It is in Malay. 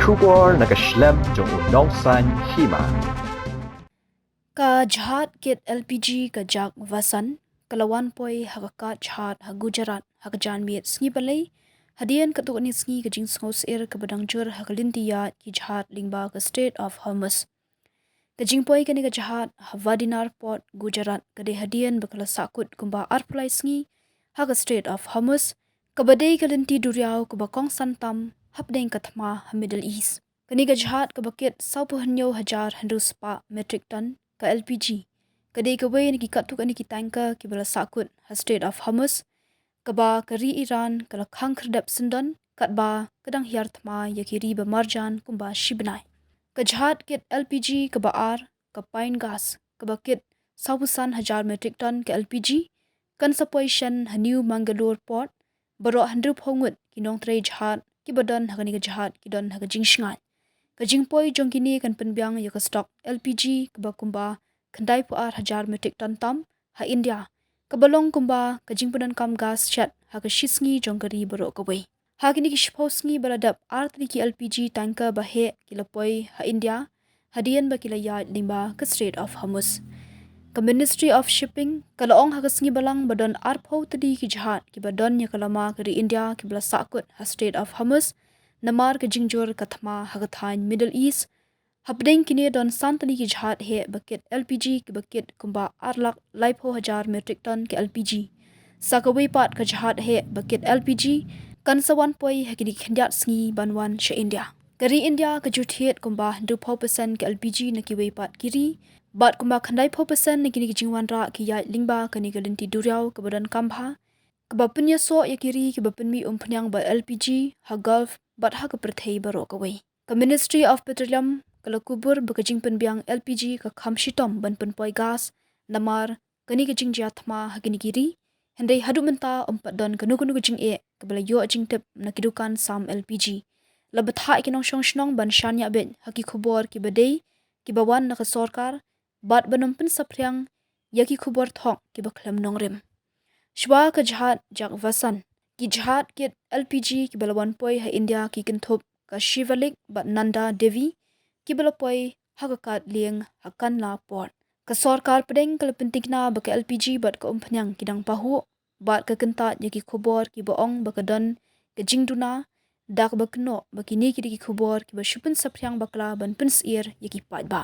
Shubor nakaslem jong unongsan Hima. Ka Jhad kit LPG ka jak vasan Wanpoi hakakat Jhad ha Gujarat hakajan miet sngi balai hadian katuk ni sngi ka jing ngos ka badang jur hakalintiya ki Jhad lingba ka state of Hormuz ka jingpoi ka ni ka Jhad ha Vadinar port Gujarat ka de hadian bakala sakut kumba arplai sngi haka state of Hormuz ka badai ka linti duriau ka bakong santam hapdeng kathma ha Middle East kani ka Jhad ka bakit 1,000 spa metric ton ka LPG kadai Kawei ni katuk ani ki tanker ki bala sakut ha state of Hormuz ka ba kari Iran kala khang khrdap sendon kat ba kadang hiar thma ya ki ri ba marjan kumba shibnai ka Jhad kit LPG ka ba ar ka pine gas ka ba kit 1,000 metric ton ka LPG kan sapoishan ha New Mangalore port baro 100 phongut ki nong trei Jhad ki badon ha ni ka Jhad ki don ha ka jingshngai ka jingpoi jongkini kan penbyang ya ka stock LPG ka ba kumba khandai pu 1,000 metric ton tam ha India ka balong kumba ka jingpudan kam gas chat ha ka shisngi jongkari baro ka wei ha kini ki shposngi baladap artri ki LPG tanker ba he ki lapoi ha India hadian ba ki la ya limba ka Strait of Hormuz ka Ministry of Shipping ka laong ha ka sngi balang badon arpho tadi ki Jhad ki badon ya kalama ka ri India ki bala sakut ha Strait of Hormuz namar ka jingjor kathma hagathain Middle East hapdeng kini don santani ki Jhad he bakit LPG ki bakit kumba 8,00,000 metric ton ki LPG sakawei pat ka Jhad he bakit LPG kan sa Wanpoi hakini khandiat sngi banwan she India kari India ka juthiet kumba 2% ki LPG na ki wei pat kiri bat kumba khandai 4% na kini ki jingwan ra ki ya lingba kani ka linti duriau ka badan kambha kabapunya so ya kiri ki bapunmi umpnyang ba LPG ha Gulf bat ha ka perthei baro ka wei ka Ministry of Petroleum kala kubur bakajing penbyang LPG ka khamshitom ban penpoi gas namar kani ka jingjia thma ha kini kiri hendai hadu menta don kanu jing e kabala yo jing tep na kidukan sam LPG labatha ikinong shnong ban shanya ben haki khubor ki badei ki bawan na ka sarkar bat banom pen sapryang yaki khubor thok ki bakhlam nongrem shwa ka Jhad jak vasan ki Jhad kit LPG ki Wanpoi ha India ki kinthop ka Shivalik bat Nanda Devi ki balapoi hakakat lieng hakan la port ka sarkar pedeng kala pentingna ba ka LPG bat ka umpanyang kidang pahu bat ka kentat yaki khubor ki baong ba ka don ka jingduna dak ba kno ba kini ki khubor ki ba shupin saphyang bakla ban pensir yaki pat ba